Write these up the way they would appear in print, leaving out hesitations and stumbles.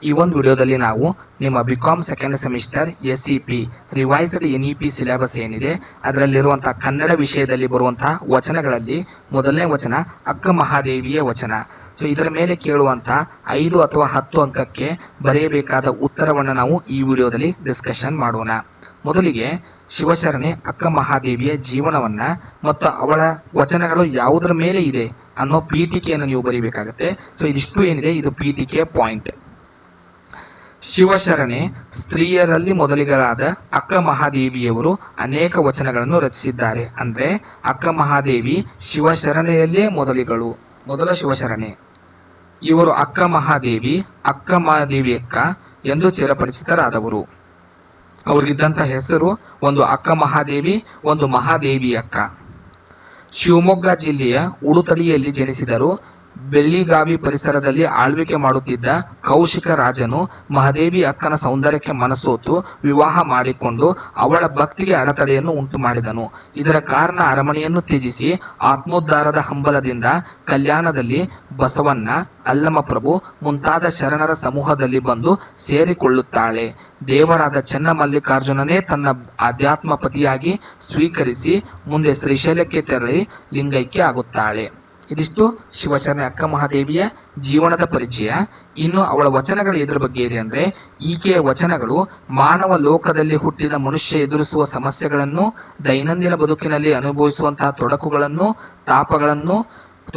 ಈ ಒಂದು ವಿಡಿಯೋದಲ್ಲಿ ನಾವು ನಿಮ್ಮ BCom second semester SEP revised NEP syllabus ಏನಿದೆ ಅದರಲ್ಲಿರುವಂತಹ ಕನ್ನಡ ವಿಷಯದಲ್ಲಿ ಬರುವಂತಹ ವಚನಗಳಲ್ಲಿ ಮೊದಲನೇ ವಚನ ಅಕ್ಕ ಮಹಾದೇವಿಯ ವಚನ. ಸೊ ಇದರ ಮೇಲೆ ಕೇಳುವಂತಹ 5 ಅಥವಾ 10 ಅಂಕಕ್ಕೆ ಬರೆಯಬೇಕಾದ ಉತ್ತರವನ್ನು ನಾವು ಈ ವಿಡಿಯೋದಲ್ಲಿ ಡಿಸ್ಕಷನ್ ಮಾಡೋಣ. ಮೊದಲಿಗೆ ಶಿವಶರಣೆ ಅಕ್ಕ ಮಹಾದೇವಿಯ ಜೀವನವನ್ನ ಮತ್ತು ಅವಳ ವಚನಗಳು ಯಾವುದರ ಮೇಲೆ ಇದೆ ಅನ್ನೋ ಪೀಠಿಕೆಯನ್ನು ನೀವು ಬರೀಬೇಕಾಗುತ್ತೆ. ಸೊ ಇದಿಷ್ಟು ಏನಿದೆ ಇದು ಪೀಠಿಕೆ ಪಾಯಿಂಟ್. ಶಿವಶರಣೆ ಸ್ತ್ರೀಯರಲ್ಲಿ ಮೊದಲಿಗರಾದ ಅಕ್ಕ ಮಹಾದೇವಿಯವರು ಅನೇಕ ವಚನಗಳನ್ನು ರಚಿಸಿದ್ದಾರೆ. ಅಂದರೆ ಅಕ್ಕ ಮಹಾದೇವಿ ಶಿವಶರಣೆಯಲ್ಲೇ ಮೊದಲ ಶಿವಶರಣೆ. ಇವರು ಅಕ್ಕ ಮಹಾದೇವಿ ಅಕ್ಕ ಎಂದು ಚಿರಪರಿಚಿತರಾದವರು. ಅವ್ರಿಗಿದ್ದಂಥ ಹೆಸರು ಒಂದು ಅಕ್ಕ ಮಹಾದೇವಿ, ಒಂದು ಮಹಾದೇವಿ ಅಕ್ಕ. ಶಿವಮೊಗ್ಗ ಜಿಲ್ಲೆಯ ಉಡುತಡಿಯಲ್ಲಿ ಜನಿಸಿದರು. ಬೆಳ್ಳಿಗಾವಿ ಪರಿಸರದಲ್ಲಿ ಆಳ್ವಿಕೆ ಮಾಡುತ್ತಿದ್ದ ಕೌಶಿಕ ರಾಜನು ಮಹಾದೇವಿ ಅಕ್ಕನ ಸೌಂದರ್ಯಕ್ಕೆ ಮನಸೋತು ವಿವಾಹ ಮಾಡಿಕೊಂಡು ಅವಳ ಭಕ್ತಿಗೆ ಅಡೆತಡೆಯನ್ನು ಉಂಟು ಮಾಡಿದನು. ಇದರ ಕಾರಣ ಅರಮನೆಯನ್ನು ತ್ಯಜಿಸಿ ಆತ್ಮೋದ್ಧಾರದ ಹಂಬಲದಿಂದ ಕಲ್ಯಾಣದಲ್ಲಿ ಬಸವಣ್ಣ, ಅಲ್ಲಮಪ್ರಭು ಮುಂತಾದ ಶರಣರ ಸಮೂಹದಲ್ಲಿ ಬಂದು ಸೇರಿಕೊಳ್ಳುತ್ತಾಳೆ. ದೇವರಾದ ಚೆನ್ನಮಲ್ಲಿಕಾರ್ಜುನನೇ ತನ್ನ ಆಧ್ಯಾತ್ಮ ಪತಿಯಾಗಿ ಸ್ವೀಕರಿಸಿ ಮುಂದೆ ಶ್ರೀಶೈಲಕ್ಕೆ ತೆರಳಿ ಲಿಂಗೈಕ್ಯ ಆಗುತ್ತಾಳೆ. ಇದಿಷ್ಟು ಶಿವಶರಣೆ ಅಕ್ಕ ಮಹಾದೇವಿಯ ಜೀವನದ ಪರಿಚಯ. ಇನ್ನು ಅವಳ ವಚನಗಳು ಎದುರ ಬಗ್ಗೆ ಇದೆ ಅಂದರೆ, ಈಕೆಯ ವಚನಗಳು ಮಾನವ ಲೋಕದಲ್ಲಿ ಹುಟ್ಟಿದ ಮನುಷ್ಯ ಎದುರಿಸುವ ಸಮಸ್ಯೆಗಳನ್ನು, ದೈನಂದಿನ ಬದುಕಿನಲ್ಲಿ ಅನುಭವಿಸುವಂತಹ ತೊಡಕುಗಳನ್ನು, ತಾಪಗಳನ್ನು,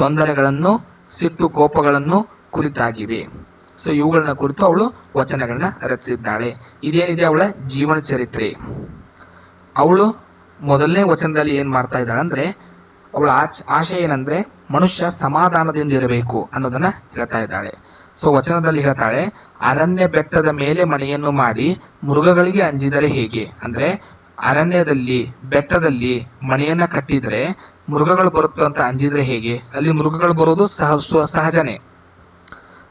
ತೊಂದರೆಗಳನ್ನು, ಸಿಟ್ಟು ಕೋಪಗಳನ್ನು ಕುರಿತಾಗಿವೆ. ಸೊ ಇವುಗಳನ್ನ ಕುರಿತು ಅವಳು ವಚನಗಳನ್ನ ರಚಿಸಿದ್ದಾಳೆ. ಇದೇನಿದೆ ಅವಳ ಜೀವನ ಚರಿತ್ರೆ. ಅವಳು ಮೊದಲನೇ ವಚನದಲ್ಲಿ ಏನು ಮಾಡ್ತಾ ಇದ್ದಾಳೆ ಅಂದರೆ, ಅವಳ ಆಶಯ ಏನಂದ್ರೆ ಮನುಷ್ಯ ಸಮಾಧಾನದಿಂದ ಇರಬೇಕು ಅನ್ನೋದನ್ನ ಹೇಳ್ತಾ ಇದ್ದಾಳೆ. ಸೊ ವಚನದಲ್ಲಿ ಹೇಳ್ತಾಳೆ, ಅರಣ್ಯ ಬೆಟ್ಟದ ಮೇಲೆ ಮನೆಯನ್ನು ಮಾಡಿ ಮೃಗಗಳಿಗೆ ಅಂಜಿದರೆ ಹೇಗೆ. ಅಂದ್ರೆ ಅರಣ್ಯದಲ್ಲಿ ಬೆಟ್ಟದಲ್ಲಿ ಮನೆಯನ್ನ ಕಟ್ಟಿದ್ರೆ ಮೃಗಗಳು ಬರುತ್ತೆ ಅಂತ ಅಂಜಿದ್ರೆ ಹೇಗೆ. ಅಲ್ಲಿ ಮೃಗಗಳು ಬರೋದು ಸಹಜನೇ.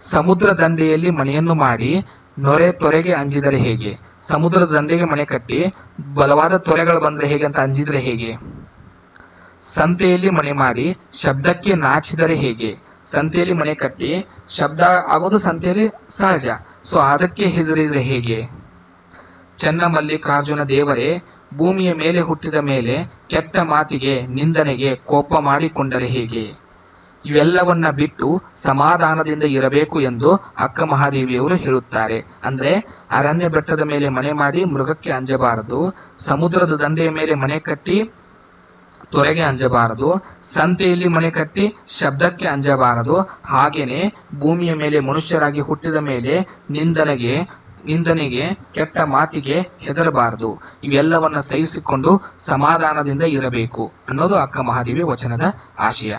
ಸಮುದ್ರ ದಂಡೆಯಲ್ಲಿ ಮನೆಯನ್ನು ಮಾಡಿ ನೊರೆ ತೊರೆಗೆ ಅಂಜಿದರೆ ಹೇಗೆ. ಸಮುದ್ರದ ದಂಡೆಗೆ ಮನೆ ಕಟ್ಟಿ ಬಲವಾದ ತೊರೆಗಳು ಬಂದ್ರೆ ಹೇಗೆ ಅಂತ ಅಂಜಿದ್ರೆ ಹೇಗೆ. ಸಂತೆಯಲ್ಲಿ ಮನೆ ಮಾಡಿ ಶಬ್ದಕ್ಕೆ ನಾಚಿದರೆ ಹೇಗೆ. ಸಂತೆಯಲ್ಲಿ ಮನೆ ಕಟ್ಟಿ ಶಬ್ದ ಆಗೋದು ಸಂತೆಯಲ್ಲಿ ಸಹಜ. ಸೊ ಅದಕ್ಕೆ ಹೆದರಿದ್ರೆ ಹೇಗೆ. ಚೆನ್ನಮಲ್ಲಿಕಾರ್ಜುನ ದೇವರೇ ಭೂಮಿಯ ಮೇಲೆ ಹುಟ್ಟಿದ ಮೇಲೆ ಕೆಟ್ಟ ಮಾತಿಗೆ ನಿಂದನೆಗೆ ಕೋಪ ಮಾಡಿಕೊಂಡರೆ ಹೇಗೆ. ಇವೆಲ್ಲವನ್ನ ಬಿಟ್ಟು ಸಮಾಧಾನದಿಂದ ಇರಬೇಕು ಎಂದು ಅಕ್ಕ ಮಹಾದೇವಿಯವರು ಹೇಳುತ್ತಾರೆ. ಅಂದ್ರೆ ಅರಣ್ಯ ಬೆಟ್ಟದ ಮೇಲೆ ಮನೆ ಮಾಡಿ ಮೃಗಕ್ಕೆ ಅಂಜಬಾರದು, ಸಮುದ್ರದ ದಂಡೆಯ ಮೇಲೆ ಮನೆ ಕಟ್ಟಿ ತೊರೆಗೆ ಅಂಜಬಾರದು, ಸಂತೆಯಲ್ಲಿ ಮನೆ ಕಟ್ಟಿ ಶಬ್ದಕ್ಕೆ ಅಂಜಬಾರದು, ಹಾಗೇನೆ ಭೂಮಿಯ ಮೇಲೆ ಮನುಷ್ಯರಾಗಿ ಹುಟ್ಟಿದ ಮೇಲೆ ನಿಂದನೆಗೆ ಕೆಟ್ಟ ಮಾತಿಗೆ ಹೆದರಬಾರದು. ಇವೆಲ್ಲವನ್ನ ಸಹಿಸಿಕೊಂಡು ಸಮಾಧಾನದಿಂದ ಇರಬೇಕು ಅನ್ನೋದು ಅಕ್ಕ ಮಹಾದೇವಿ ವಚನದ ಆಶಯ.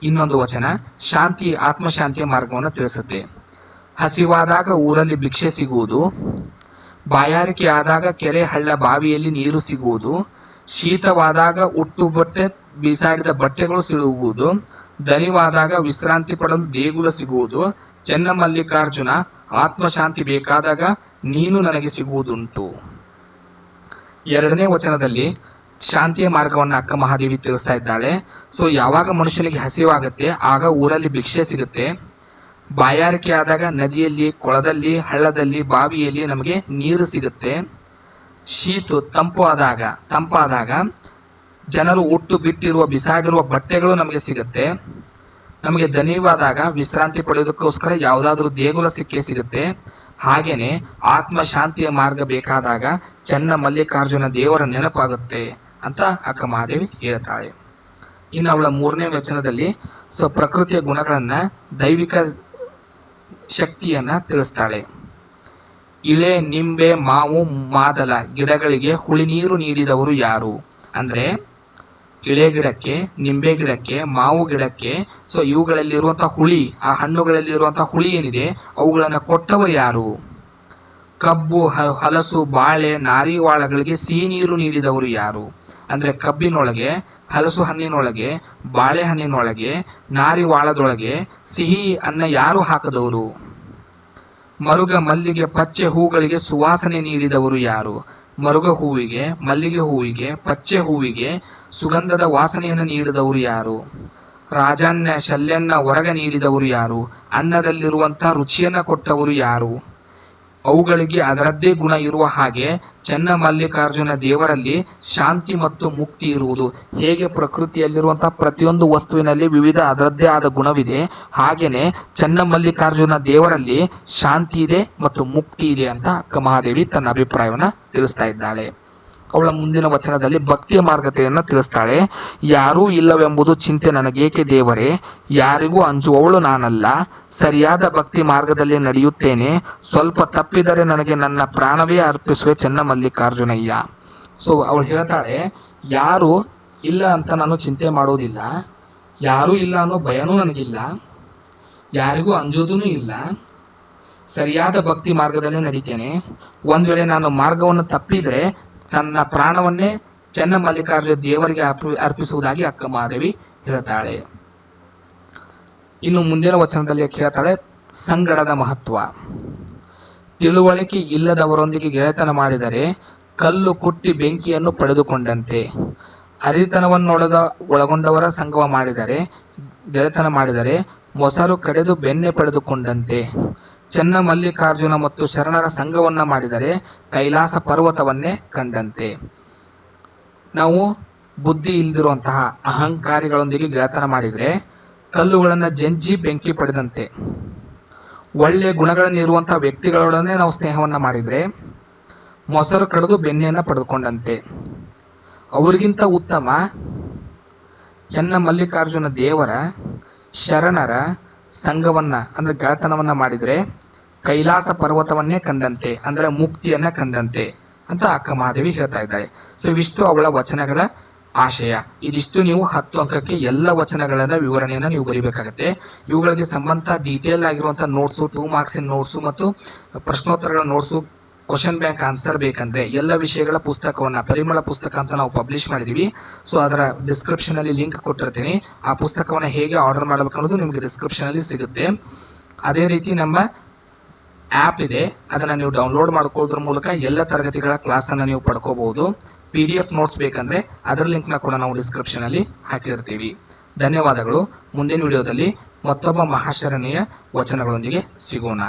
ಇನ್ನೊಂದು ವಚನ ಶಾಂತಿ ಆತ್ಮಶಾಂತಿಯ ಮಾರ್ಗವನ್ನು ತಿಳಿಸುತ್ತೆ. ಹಸಿವಾದಾಗ ಊರಲ್ಲಿ ಭಿಕ್ಷೆ ಸಿಗುವುದು, ಬಾಯಾರಿಕೆ ಆದಾಗ ಕೆರೆ ಹಳ್ಳ ಬಾವಿಯಲ್ಲಿ ನೀರು ಸಿಗುವುದು, ಶೀತವಾದಾಗ ಉಟ್ಟು ಬಟ್ಟೆ ಬೀಸಾಡಿದ ಬಟ್ಟೆಗಳು ಸಿಗುವುದು, ದನಿವಾದಾಗ ವಿಶ್ರಾಂತಿ ಪಡಲು ದೇಗುಲ ಸಿಗುವುದು, ಚೆನ್ನಮಲ್ಲಿಕಾರ್ಜುನ ಆತ್ಮಶಾಂತಿ ಬೇಕಾದಾಗ ನೀನು ನನಗೆ ಸಿಗುವುದುಂಟು. ಎರಡನೇ ವಚನದಲ್ಲಿ ಶಾಂತಿಯ ಮಾರ್ಗವನ್ನು ಅಕ್ಕ ಮಹಾದೇವಿ ತಿಳಿಸ್ತಾ ಇದ್ದಾಳೆ. ಸೊ ಯಾವಾಗ ಮನುಷ್ಯನಿಗೆ ಹಸಿವಾಗುತ್ತೆ ಆಗ ಊರಲ್ಲಿ ಭಿಕ್ಷೆ ಸಿಗುತ್ತೆ. ಬಾಯಾರಿಕೆ ಆದಾಗ ನದಿಯಲ್ಲಿ, ಕೊಳದಲ್ಲಿ, ಹಳ್ಳದಲ್ಲಿ, ಬಾವಿಯಲ್ಲಿ ನಮಗೆ ನೀರು ಸಿಗುತ್ತೆ. ತಂಪಾದಾಗ ಜನರು ಉಟ್ಟು ಬಿಟ್ಟಿರುವ ಬಿಸಾಡಿರುವ ಬಟ್ಟೆಗಳು ನಮಗೆ ಸಿಗುತ್ತೆ. ನಮಗೆ ದಣಿವಾದಾಗ ವಿಶ್ರಾಂತಿ ಪಡೆಯೋದಕ್ಕೋಸ್ಕರ ಯಾವುದಾದ್ರೂ ದೇಗುಲ ಸಿಗುತ್ತೆ. ಹಾಗೇನೆ ಆತ್ಮ ಶಾಂತಿಯ ಮಾರ್ಗ ಬೇಕಾದಾಗ ಚೆನ್ನಮಲ್ಲಿಕಾರ್ಜುನ ದೇವರ ನೆನಪಾಗುತ್ತೆ ಅಂತ ಅಕ್ಕ ಮಹಾದೇವಿ ಹೇಳ್ತಾಳೆ. ಇನ್ನು ಅವಳ ಮೂರನೇ ವಚನದಲ್ಲಿ ಪ್ರಕೃತಿಯ ಗುಣಗಳನ್ನ, ದೈವಿಕ ಶಕ್ತಿಯನ್ನ ತಿಳಿಸ್ತಾಳೆ. ಇಳೆ, ನಿಂಬೆ, ಮಾವು, ಮಾದಲ ಗಿಡಗಳಿಗೆ ಹುಳಿ ನೀರು ನೀಡಿದವರು ಯಾರು. ಅಂದ್ರೆ ಇಳೆ ಗಿಡಕ್ಕೆ, ನಿಂಬೆ ಗಿಡಕ್ಕೆ, ಮಾವು ಗಿಡಕ್ಕೆ ಇವುಗಳಲ್ಲಿರುವಂತಹ ಹುಳಿ, ಆ ಹಣ್ಣುಗಳಲ್ಲಿರುವಂತಹ ಹುಳಿ ಏನಿದೆ ಅವುಗಳನ್ನ ಕೊಟ್ಟವರು ಯಾರು. ಕಬ್ಬು, ಹಲಸು, ಬಾಳೆ, ನಾರಿವಾಳಗಳಿಗೆ ಸಿಹಿ ನೀರು ನೀಡಿದವರು ಯಾರು. ಅಂದ್ರೆ ಕಬ್ಬಿನೊಳಗೆ, ಹಲಸು ಹಣ್ಣಿನೊಳಗೆ, ಬಾಳೆಹಣ್ಣಿನೊಳಗೆ, ನಾರಿವಾಳದೊಳಗೆ ಸಿಹಿ ಅನ್ನ ಯಾರು ಹಾಕದವರು. ಮರುಗ, ಮಲ್ಲಿಗೆ, ಪಚ್ಚೆ ಹೂಗಳಿಗೆ ಸುವಾಸನೆ ನೀಡಿದವರು ಯಾರು. ಮರುಗ ಹೂವಿಗೆ, ಮಲ್ಲಿಗೆ ಹೂವಿಗೆ, ಪಚ್ಚೆ ಹೂವಿಗೆ ಸುಗಂಧದ ವಾಸನೆಯನ್ನು ನೀಡಿದವರು ಯಾರು. ರಾಜಾನ್ಯ ಶಲ್ಯನ್ನ ಹೊರಗೆ ನೀಡಿದವರು ಯಾರು. ಅನ್ನದಲ್ಲಿರುವಂತಹ ರುಚಿಯನ್ನ ಕೊಟ್ಟವರು ಯಾರು. ಅವುಗಳಿಗೆ ಅದರದ್ದೇ ಗುಣ ಇರುವ ಹಾಗೆ ಚನ್ನಮಲ್ಲಿಕಾರ್ಜುನ ದೇವರಲ್ಲಿ ಶಾಂತಿ ಮತ್ತು ಮುಕ್ತಿ ಇರುವುದು. ಹೇಗೆ ಪ್ರಕೃತಿಯಲ್ಲಿರುವಂತಹ ಪ್ರತಿಯೊಂದು ವಸ್ತುವಿನಲ್ಲಿ ವಿವಿಧ ಅದರದ್ದೇ ಆದ ಗುಣವಿದೆ, ಹಾಗೇನೆ ಚನ್ನಮಲ್ಲಿಕಾರ್ಜುನ ದೇವರಲ್ಲಿ ಶಾಂತಿ ಇದೆ ಮತ್ತು ಮುಕ್ತಿ ಇದೆ ಅಂತ ಅಕ್ಕ ಮಹಾದೇವಿ ತನ್ನ ಅಭಿಪ್ರಾಯವನ್ನ ತಿಳಿಸ್ತಾ ಇದ್ದಾಳೆ. ಅವಳ ಮುಂದಿನ ವಚನದಲ್ಲಿ ಭಕ್ತಿಯ ಮಾರ್ಗತೆಯನ್ನು ತಿಳಿಸ್ತಾಳೆ. ಯಾರೂ ಇಲ್ಲವೆಂಬುದು ಚಿಂತೆ ನನಗೇಕೆ ದೇವರೇ, ಯಾರಿಗೂ ಅಂಜುವವಳು ನಾನಲ್ಲ. ಸರಿಯಾದ ಭಕ್ತಿ ಮಾರ್ಗದಲ್ಲಿ ನಡೆಯುತ್ತೇನೆ, ಸ್ವಲ್ಪ ತಪ್ಪಿದರೆ ನನಗೆ ನನ್ನ ಪ್ರಾಣವೇ ಅರ್ಪಿಸುವೆ ಚನ್ನಮಲ್ಲಿಕಾರ್ಜುನಯ್ಯ. ಸೊ ಅವಳು ಹೇಳ್ತಾಳೆ, ಯಾರು ಇಲ್ಲ ಅಂತ ನಾನು ಚಿಂತೆ ಮಾಡೋದಿಲ್ಲ, ಯಾರೂ ಇಲ್ಲ ಅನ್ನೋ ಭಯನೂ ನನಗಿಲ್ಲ, ಯಾರಿಗೂ ಅಂಜೋದೂ ಇಲ್ಲ, ಸರಿಯಾದ ಭಕ್ತಿ ಮಾರ್ಗದಲ್ಲಿ ನಡೀತೇನೆ. ಒಂದ್ ವೇಳೆ ನಾನು ಮಾರ್ಗವನ್ನು ತಪ್ಪಿದ್ರೆ ತನ್ನ ಪ್ರಾಣವನ್ನೇ ಚನ್ನಮಲ್ಲಿಕಾರ್ಜುನ ದೇವರಿಗೆ ಅರ್ಪಿಸುವುದಾಗಿ ಅಕ್ಕ ಮಹಾದೇವಿ ಹೇಳ್ತಾಳೆ. ಇನ್ನು ಮುಂದಿನ ವಚನದಲ್ಲಿ ಹೇಳ್ತಾಳೆ, ಸಂಗಡದ ಮಹತ್ವ. ತಿಳುವಳಿಕೆ ಇಲ್ಲದವರೊಂದಿಗೆ ಗೆಳೆತನ ಮಾಡಿದರೆ ಕಲ್ಲು ಕುಟ್ಟಿ ಬೆಂಕಿಯನ್ನು ಪಡೆದುಕೊಂಡಂತೆ. ಒಳಗೊಂಡವರ ಸಂಗಮ ಮಾಡಿದರೆ ಗೆಳೆತನ ಮಾಡಿದರೆ ಮೊಸರು ಕಡೆದು ಬೆಣ್ಣೆ ಪಡೆದುಕೊಂಡಂತೆ. ಚನ್ನಮಲ್ಲಿಕಾರ್ಜುನ ಮತ್ತು ಶರಣರ ಸಂಘವನ್ನ ಮಾಡಿದರೆ ಕೈಲಾಸ ಪರ್ವತವನ್ನೇ ಕಂಡಂತೆ. ನಾವು ಬುದ್ಧಿ ಇಲ್ದಿರುವಂತಹ ಅಹಂಕಾರಿಗಳೊಂದಿಗೆ ಗೆಳೆತನ ಮಾಡಿದರೆ ಕಲ್ಲುಗಳನ್ನು ಜಂಜಿ ಬೆಂಕಿ ಪಡೆದಂತೆ. ಒಳ್ಳೆಯ ಗುಣಗಳನ್ನಿರುವಂತಹ ವ್ಯಕ್ತಿಗಳೊಡನೆ ನಾವು ಸ್ನೇಹವನ್ನ ಮಾಡಿದರೆ ಮೊಸರು ಕಡಿದು ಬೆಣ್ಣೆಯನ್ನು ಪಡೆದುಕೊಂಡಂತೆ. ಅವರಿಗಿಂತ ಉತ್ತಮ ಚನ್ನಮಲ್ಲಿಕಾರ್ಜುನ ದೇವರ ಶರಣರ ಸಂಘವನ್ನ ಅಂದ್ರೆ ಗೆಳೆತನವನ್ನ ಮಾಡಿದರೆ ಕೈಲಾಸ ಪರ್ವತವನ್ನೇ ಕಂಡಂತೆ, ಅಂದ್ರೆ ಮುಕ್ತಿಯನ್ನ ಕಂಡಂತೆ ಅಂತ ಅಕ್ಕ ಮಹಾದೇವಿ ಹೇಳ್ತಾ ಇದ್ದಾಳೆ. ಸೊ ಇವಿಷ್ಟು ಅವಳ ವಚನಗಳ ಆಶಯ. ಇದಿಷ್ಟು ನೀವು 10 ಅಂಕಕ್ಕೆ ಎಲ್ಲ ವಚನಗಳ ವಿವರಣೆಯನ್ನು ನೀವು ಬರೀಬೇಕಾಗತ್ತೆ. ಇವುಗಳಿಗೆ ಸಂಬಂಧ ಡೀಟೇಲ್ ಆಗಿರುವಂತಹ ನೋಟ್ಸು, 2 ಮಾರ್ಕ್ಸಿನ ನೋಟ್ಸು ಮತ್ತು ಪ್ರಶ್ನೋತ್ತರಗಳ ನೋಟ್ಸು, ಕ್ವಶನ್ ಬ್ಯಾಂಕ್ ಆನ್ಸರ್ ಬೇಕಂದ್ರೆ ಎಲ್ಲ ವಿಷಯಗಳ ಪುಸ್ತಕವನ್ನ ಪರಿಮಳ ಪುಸ್ತಕ ಅಂತ ನಾವು ಪಬ್ಲಿಷ್ ಮಾಡಿದೀವಿ. ಸೊ ಅದರ ಡಿಸ್ಕ್ರಿಪ್ಷನ್ ಅಲ್ಲಿ ಲಿಂಕ್ ಕೊಟ್ಟಿರ್ತೀನಿ. ಆ ಪುಸ್ತಕವನ್ನ ಹೇಗೆ ಆರ್ಡರ್ ಮಾಡಬೇಕು ಅನ್ನೋದು ನಿಮಗೆ ಡಿಸ್ಕ್ರಿಪ್ಷನ್ ಅಲ್ಲಿ ಸಿಗುತ್ತೆ. ಅದೇ ರೀತಿ ನಮ್ಮ ಆ್ಯಪ್ ಇದೆ, ಅದನ್ನ ನೀವು ಡೌನ್ಲೋಡ್ ಮಾಡ್ಕೊಳ್ಳೋದ್ರ ಮೂಲಕ ಎಲ್ಲ ತರಗತಿಗಳ ಕ್ಲಾಸ್ ಅನ್ನ ನೀವು ಪಡ್ಕೋಬಹುದು. PDF ನೋಟ್ಸ್ ಬೇಕಂದ್ರೆ ಅದರ ಲಿಂಕ್ನ ಕೂಡ ನಾವು ಡಿಸ್ಕ್ರಿಪ್ಷನ್ ಅಲ್ಲಿ ಹಾಕಿರ್ತೀವಿ. ಧನ್ಯವಾದಗಳು. ಮುಂದಿನ ವಿಡಿಯೋದಲ್ಲಿ ಮತ್ತೊಬ್ಬ ಮಹಾಶರಣೀಯ ವಚನಗಳೊಂದಿಗೆ ಸಿಗೋಣ.